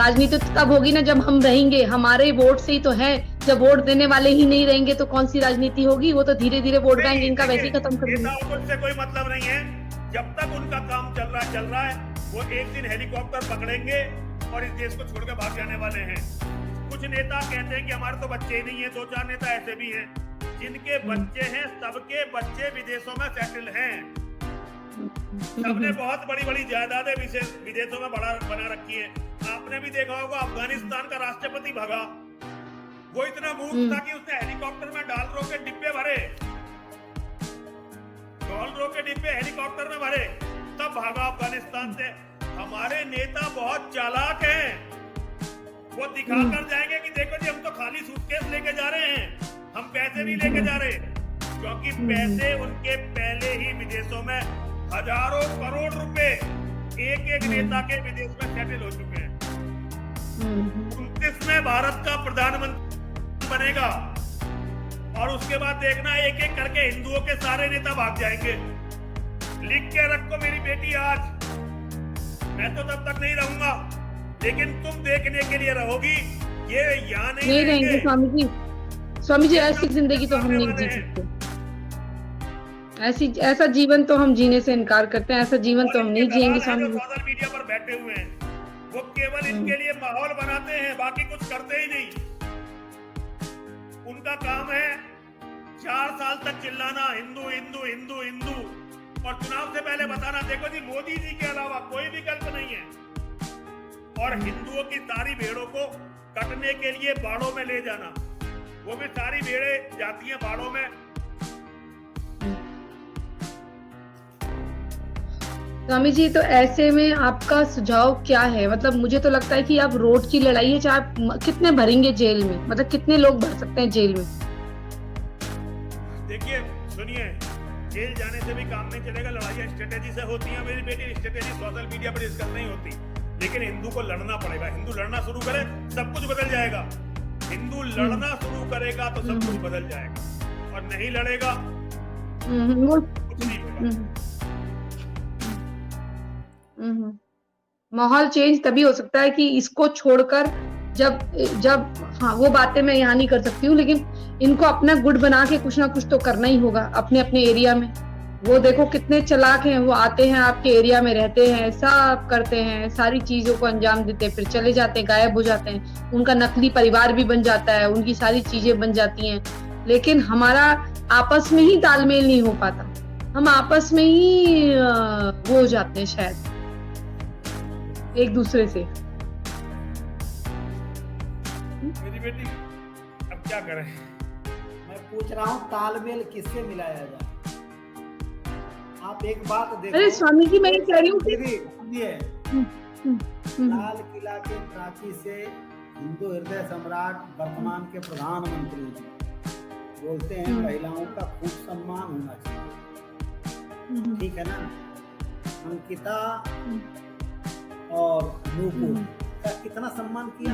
राजनीति तो तब होगी ना जब हम रहेंगे, हमारे वोट से ही तो है। जब वोट देने वाले ही नहीं रहेंगे तो कौन सी राजनीति होगी? वो तो धीरे धीरे वोट बैंक इनका वैसे ही खत्म कर देंगे। नेताओं को इससे कोई मतलब नहीं है। जब तक उनका काम चल रहा है वो एक दिन हेलीकॉप्टर पकड़ेंगे और इस देश को छोड़ के भाग जाने वाले हैं। कुछ नेता कहते हैं कि हमारे तो बच्चे ही नहीं है, 2-4 नेता ऐसे भी हैं जिनके बच्चे हैं, सबके बच्चे विदेशों में सेटल हैं। सबने बहुत बड़ी बड़ी जायदादें विदेशों में बना रखी है। आपने भी देखा होगा अफगानिस्तान का राष्ट्रपति भागा, वो इतना मूर्ख था कि उसने हेलीकॉप्टर में $1 के डिब्बे भरे, $1 के डिब्बे हेलीकॉप्टर में भरे, तब भागा अफगानिस्तान से। हमारे नेता बहुत चालाक हैं, वो दिखा कर जाएंगे कि देखो जी हम तो खाली सूटकेस लेके जा रहे हैं, हम पैसे नहीं लेके जा रहे, क्योंकि पैसे उनके पहले ही विदेशों में हजारों करोड़ रुपए एक नेता के विदेश में सेटल हो चुके हैं। 29 में भारत का प्रधानमंत्री बनेगा और उसके बाद देखना एक एक करके हिंदुओं के सारे नेता भाग जाएंगे। लिख के रखो मेरी बेटी, आज मैं तो तब तक नहीं रहूंगा, लेकिन तुम देखने के लिए रहोगी। ये यहाँ नहीं रहेंगे स्वामी जी, ऐसी जिंदगी तो हम नहीं जी सकते। ऐसा जीवन तो हम जीने से इनकार करते हैं, ऐसा जीवन तो हम नहीं जिएंगे स्वामी जी। सोशल मीडिया पर बैठे हुए हैं, वो केवल इनके लिए माहौल बनाते हैं, बाकी कुछ करते ही नहीं। उनका काम है 4 साल तक चिल्लाना हिंदू हिंदू हिंदू हिंदू, और चुनाव से पहले बताना देखो जी मोदी जी के अलावा कोई विकल्प नहीं है, और हिंदुओं की सारी भेड़ों को कटने के लिए बाड़ों में ले जाना। वो भी सारी भेड़ें जाती हैं बाड़ों में। स्वामी जी, तो ऐसे में आपका सुझाव क्या है? मतलब मुझे तो लगता है कि अब रोड की लड़ाई है, चाहे आप कितने भरेंगे जेल में, मतलब कितने लोग भर सकते हैं जेल में? देखिए सुनिए, जेल जाने से भी काम नहीं चलेगा, लड़ाइयाँ स्ट्रेटेजी से होती हैं मेरी बेटी। स्ट्रेटेजी सोशल मीडिया पर डिस्कस नहीं होती, लेकिन हिंदू को लड़ना पड़ेगा। हिंदू लड़ना शुरू करे सब कुछ बदल जाएगा। हिंदू लड़ना शुरू करेगा तो सब कुछ बदल जाएगा, और नहीं लड़ेगा कुछ नहीं होगा। माहौल चेंज तभी हो सकता है कि इसको छोड़कर जब हाँ, वो बातें मैं यहाँ नहीं कर सकती हूँ, लेकिन इनको अपना गुट बना के कुछ ना कुछ तो करना ही होगा अपने अपने एरिया में। वो देखो कितने चालाक हैं, वो आते हैं आपके एरिया में, रहते हैं, सब करते हैं, सारी चीजों को अंजाम देते हैं, फिर चले जाते हैं, गायब हो जाते हैं। उनका नकली परिवार भी बन जाता है, उनकी सारी चीजें बन जाती हैं, लेकिन हमारा आपस में ही तालमेल नहीं हो पाता। हम आपस में ही वो हो जाते हैं शायद एक दूसरे से। मेरी बेटी अब क्या करें? मैं पूछ रहा हूँ तालमेल किससे मिलाया जाए? आप एक बात देखो। अरे स्वामी जी, मैं ये कह रही हूँ कि लाल किला के प्राची से हिंदू हृदय सम्राट वर्तमान के प्रधानमंत्री जी बोलते हैं महिलाओं का खूब सम्मान होना चाहिए, ठीक है ना? अंकिता और नूपुर का कितना सम्मान किया?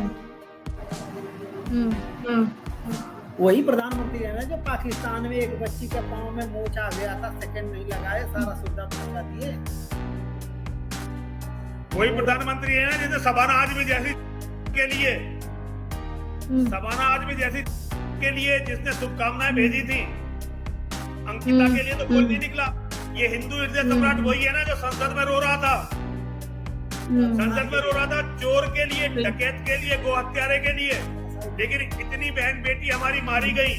वही प्रधानमंत्री है ना जो पाकिस्तान में एक बच्ची के पांव में मोच आ गया था, सेकंड नहीं लगाए, सारा सुविधा पहुंचा दिए। वही प्रधानमंत्री है ना जिसने शबाना आजमी जैसी के लिए जिसने शुभकामनाएं भेजी थी। अंकिता के लिए तो कोई नहीं निकला। ये हिंदू हृदय सम्राट वही है ना जो संसद में रो रहा था, चोर के लिए, डकैत के लिए, गो हत्यारे के लिए। लेकिन इतनी बहन बेटी हमारी मारी गई।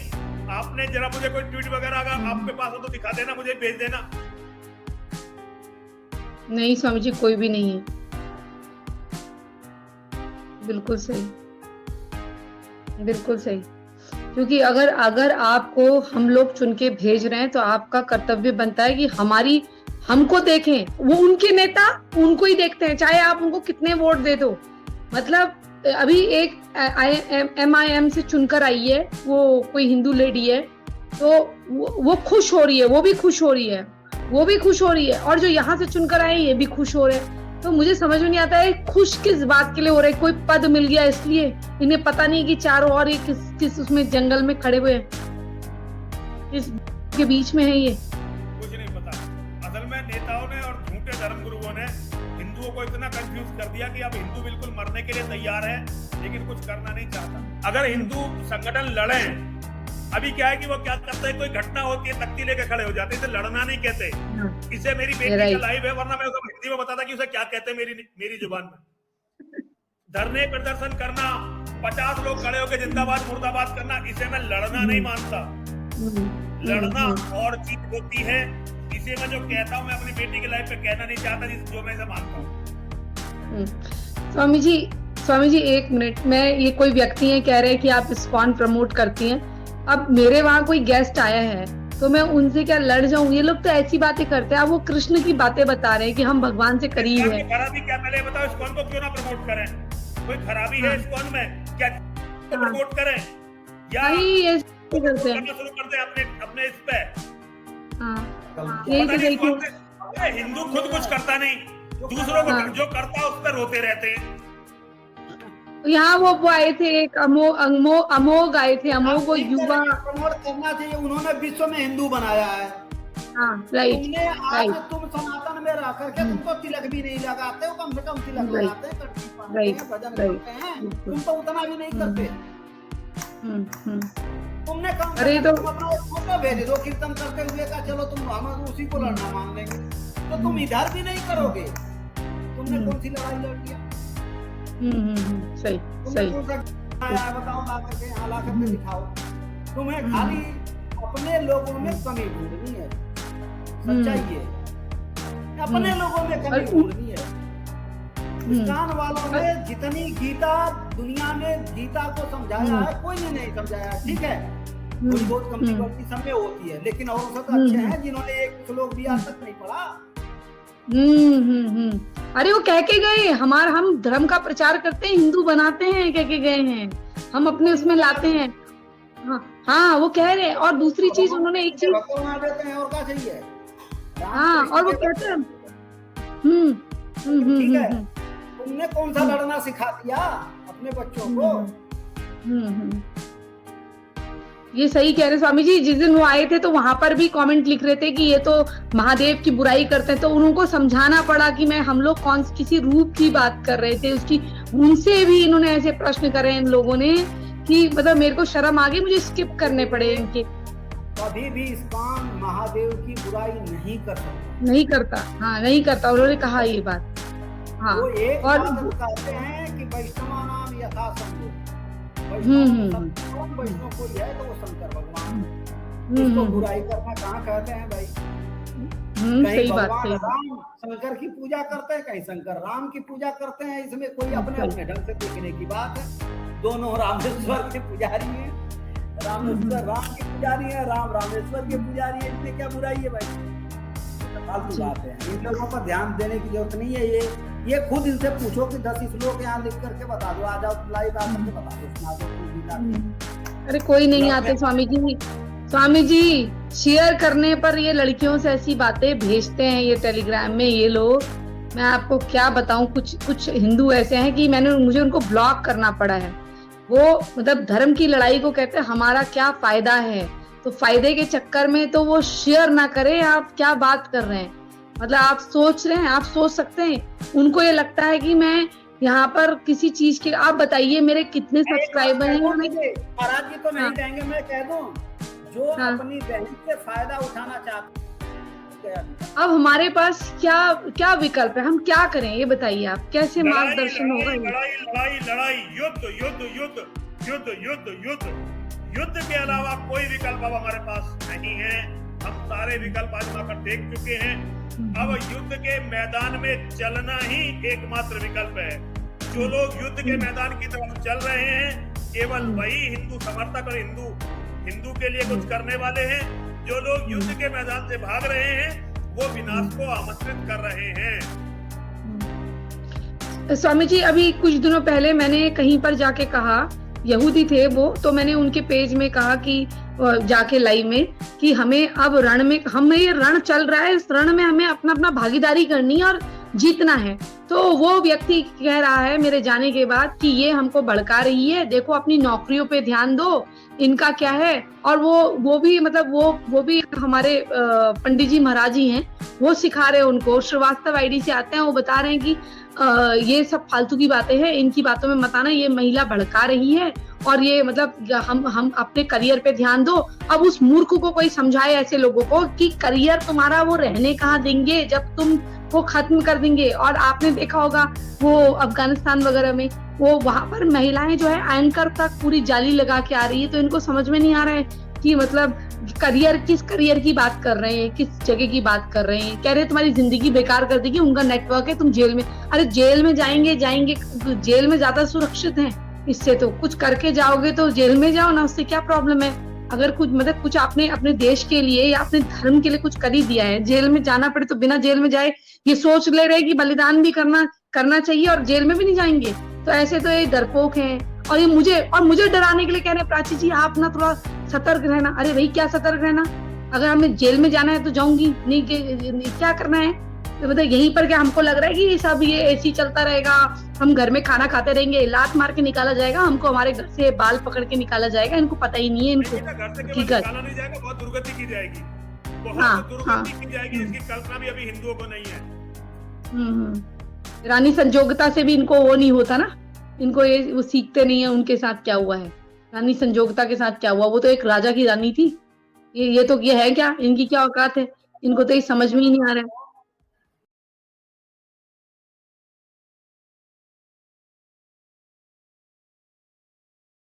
आपने जरा मुझे कोई ट्वीट वगैरह अगर आपके पास हो तो दिखा देना, मुझे भेज देना। नहीं स्वामी जी, कोई भी नहीं है। बिल्कुल सही, बिल्कुल सही। क्योंकि अगर आपको हम लोग चुन के भेज रहे हैं तो आपका कर्तव्य बनता है कि हमको देखें। वो उनके नेता उनको ही देखते हैं, चाहे आप उनको कितने वोट दे दो। मतलब अभी एक MIM से चुनकर आई है, वो कोई हिंदू लेडी है, तो वो खुश हो रही है, वो भी खुश हो रही है, और जो यहाँ से चुनकर आए ये भी खुश हो रहे हैं। तो मुझे समझ में नहीं आता है खुश किस बात के लिए हो रहे हैं। कोई पद मिल गया इसलिए? इन्हें पता नहीं कि चारों ओर ये किस उसमें जंगल में खड़े हुए हैं, इस के बीच में है ये। कुछ नहीं पता। असल में नेताओं ने और झूठे धर्मगुरुओं ने हिंदुओं को इतना कंफ्यूज कर दिया कि अब हिंदू बिल्कुल मरने के लिए तैयार है लेकिन कुछ करना नहीं चाहता। अगर हिंदू संगठन लड़े, अभी क्या है कि वो क्या करते हैं, कोई घटना होती है तख्ती लेके खड़े हो जाते हैं, इसे लड़ना नहीं कहते। इसे मेरी बेटी का लाइव है, वरना मैं उसको हिंदी में बताता कि उसे क्या कहते हैं मेरी जुबान में। धरने प्रदर्शन करना, 50 लोग खड़े होकर जिंदाबाद मुर्दाबाद करना, इसे मैं लड़ना नहीं मानता। लड़ना और चीज होती है, इसे मैं जो कहता हूँ मैं अपनी बेटी के लाइफ पे कहना नहीं चाहता, जो मैं इसे मानता हूँ। स्वामी जी एक मिनट, मैं ये कोई व्यक्ति है कह रहे हैं कि आप इस्कॉन प्रमोट करती हैं, अब मेरे वहाँ कोई गेस्ट आया है तो मैं उनसे क्या लड़ जाऊं? ये लोग तो ऐसी बातें करते हैं, आप वो कृष्ण की बातें बता रहे हैं कि हम भगवान से करीब हैं। खराबी क्या, पहले बताओ इस्कॉन को क्यों ना प्रमोट करें? कोई खराबी है इस्कॉन में क्या? प्रमोट करें या करते हैं शुरू कर दे अपने इस पे। यही तो देखिए, हिंदू खुद कुछ करता नहीं, दूसरों को जो करता है उस पर रोते रहते हैं। यहाँ वो आए थे एक अमोघ आए थे, अमोघ वो युवा प्रमोट करना चाहिए, उन्होंने विश्व में हिंदू बनाया है। राइट। आज तुम सनातन में रह करके तुम तो तिलक भी नहीं लगाते हो, कम से कम तिलक लगाते हैं, कटकी पहनते हैं, भजन करते हैं, तुम तो उतना भी नहीं करते। तुमने कम से कम अपना फोटो भेज दो कीर्तन करते हुए का, चलो तुम हम उसी को लड़ना मान लेंगे, तो तुम इधर भी नहीं करोगे। तुमने कौन सी लड़ाई लड़ लिया? सही सही बताओ, ला करके यहाँ ला करके दिखाओ। तुम्हें खाली अपने लोगों में कमी ढूंढनी है, सच्चाई है, अपने लोगों में कमी ढूंढनी है। हिंदुस्तान वालों ने जितनी गीता दुनिया में गीता को समझाया है, कोई ने नहीं समझाया, ठीक है, थोड़ी बहुत कमी गलती सब में होती है, लेकिन और सब अच्छे हैं जिन्होंने एक श्लोक भी आज तक नहीं पढ़ा। अरे वो कह के गए, हम धर्म का प्रचार करते हैं, हिंदू बनाते हैं, कह के गए हैं, हम अपने उसमें लाते हैं। हाँ वो कह रहे हैं। और दूसरी चीज उन्होंने एक चीज देते हैं, और क्या चाहिए? हाँ, और वो कहते हैं ठीक है, तुमने कौन सा लड़ना सिखा दिया अपने बच्चों को? ये सही कह रहे स्वामी जी। जिस दिन वो आए थे तो वहां पर भी कमेंट लिख रहे थे कि ये तो महादेव की बुराई करते हैं, तो उनको समझाना पड़ा कि हम लोग किसी रूप की बात कर रहे थे उसकी। उनसे भी इन्होंने ऐसे प्रश्न करे इन लोगों ने कि मतलब मेरे को शर्म आ गई, मुझे स्किप करने पड़े इनके। कभी भी इस्कॉन महादेव की बुराई नहीं करता, नहीं करता। हाँ नहीं करता, उन्होंने कहा ये बात। हाँ वो एक और बात कहते हैं कि वैष्णवा नाम यथा संभव, वैष्णव कोई है तो वो शंकर भगवान, इसको बुराई करना कहाँ कहते हैं भाई? कहीं भगवान राम शंकर की पूजा करते हैं, कहीं शंकर राम की पूजा करते हैं, इसमें कोई अपने अपने ढंग से देखने की बात है। दोनों रामेश्वर के पुजारी हैं, रामेश्वर राम के पुजारी है, राम रामेश्वर के पुजारी है, इसमें क्या बुराई है भाई? फालतू बात है, इन लोगों पर ध्यान देने की जरूरत नहीं है। ये खुद इनसे पूछो कि 10 श्लोक यहाँ लिख करके बता दो, आ जाओ लाइव आकर के बता दो। अरे कोई नहीं आते स्वामी जी। स्वामी जी शेयर करने पर ये लड़कियों से ऐसी बातें भेजते हैं ये टेलीग्राम में ये लोग, मैं आपको क्या बताऊं। कुछ हिंदू ऐसे हैं कि मुझे उनको ब्लॉक करना पड़ा है। वो मतलब धर्म की लड़ाई को कहते हैं हमारा क्या फायदा है, तो फायदे के चक्कर में तो वो शेयर ना करें। आप क्या बात कर रहे हैं? मतलब आप सोच रहे हैं, आप सोच सकते हैं, उनको ये लगता है कि मैं यहाँ पर किसी चीज के। आप बताइए मेरे कितने सब्सक्राइबर हैं? महाराज जी तो नहीं कहेंगे, मैं कह दूं जो अपनी बहन से फायदा उठाना चाहते हैं। अब हमारे पास क्या विकल्प है? हम क्या करें ये बताइए आप, कैसे मार्गदर्शन होगा? लड़ाई, युद्ध के अलावा कोई विकल्प अब हमारे पास नहीं है। हम सारे विकल्प आजमा कर देख चुके हैं। अब युद्ध के मैदान में चलना ही एकमात्र विकल्प है। जो लोग युद्ध के मैदान की तरफ चल रहे हैं केवल वही हिंदू समर्थक और हिंदू के लिए कुछ करने वाले हैं। जो लोग युद्ध के मैदान से भाग रहे हैं वो विनाश को आमंत्रित कर रहे हैं। स्वामी जी अभी कुछ दिनों पहले मैंने कहीं पर जाके कहा, यहूदी थे वो, तो मैंने उनके पेज में कहा कि जाके लाइव में कि हमें अब रण में, हमें ये रण चल रहा है, इस रण में हमें अपना भागीदारी करनी है और जीतना है। तो वो व्यक्ति कह रहा है मेरे जाने के बाद कि ये हमको भड़का रही है, देखो अपनी नौकरियों पे ध्यान दो, इनका क्या है। और वो भी मतलब वो भी हमारे पंडित जी महाराज जी हैं, वो सिखा रहे हैं उनको, श्रीवास्तव आईडी से आते हैं, वो बता रहे हैं कि ये सब फालतू की बातें हैं, इनकी बातों में मत आना, ये महिला भड़का रही है और ये मतलब हम अपने करियर पे ध्यान दो। अब उस मूर्ख को कोई समझाए ऐसे लोगों को कि करियर तुम्हारा वो रहने कहाँ देंगे जब तुम वो खत्म कर देंगे। और आपने देखा होगा वो अफगानिस्तान वगैरह में वो वहां पर महिलाएं जो है एंकर तक पूरी जाली लगा के आ रही है, तो इनको समझ में नहीं आ रहा है कि मतलब किस करियर की बात कर रहे हैं, किस जगह की बात कर रहे हैं। कह रहे हैं तुम्हारी जिंदगी बेकार कर देगी, उनका नेटवर्क है, तुम जेल में। अरे जेल में जाएंगे जेल में ज्यादा सुरक्षित हैं इससे, तो कुछ करके जाओगे तो जेल में जाओ ना, उससे क्या प्रॉब्लम है। अगर कुछ आपने अपने देश के लिए या अपने धर्म के लिए कुछ कर ही दिया है, जेल में जाना पड़े तो बिना जेल में जाए ये सोच ले रहे कि बलिदान भी करना चाहिए और जेल में भी नहीं जाएंगे। तो ऐसे तो ये डरपोक हैं और ये मुझे डराने के लिए कह रहे हैं प्राची जी आप ना थोड़ा सतर्क रहना। अरे भाई क्या सतर्क रहना, अगर हमें जेल में जाना है तो जाऊंगी, नहीं क्या करना है। तो मतलब यहीं पर क्या हमको लग रहा है कि सब ये ऐसी चलता रहेगा, हम घर में खाना खाते रहेंगे, लात मार के निकाला जाएगा हमको, हमारे घर से बाल पकड़ के निकाला जाएगा। इनको पता ही नहीं है इनको घर से हकीकत। निकाला नहीं जाएगा, बहुत दुर्गति की जाएगी, हाँ, दुर्गति की जाएगी, इसकी कल्पना भी अभी हिंदुओं को नहीं है। रानी संजोगता से भी इनको वो नहीं होता ना, इनको ये वो सीखते नहीं है उनके साथ क्या हुआ है, रानी संजोगता के साथ क्या हुआ। वो तो एक राजा की रानी थी, ये तो ये है क्या, इनकी क्या औकात है, इनको तो ये समझ में ही नहीं आ रहा है।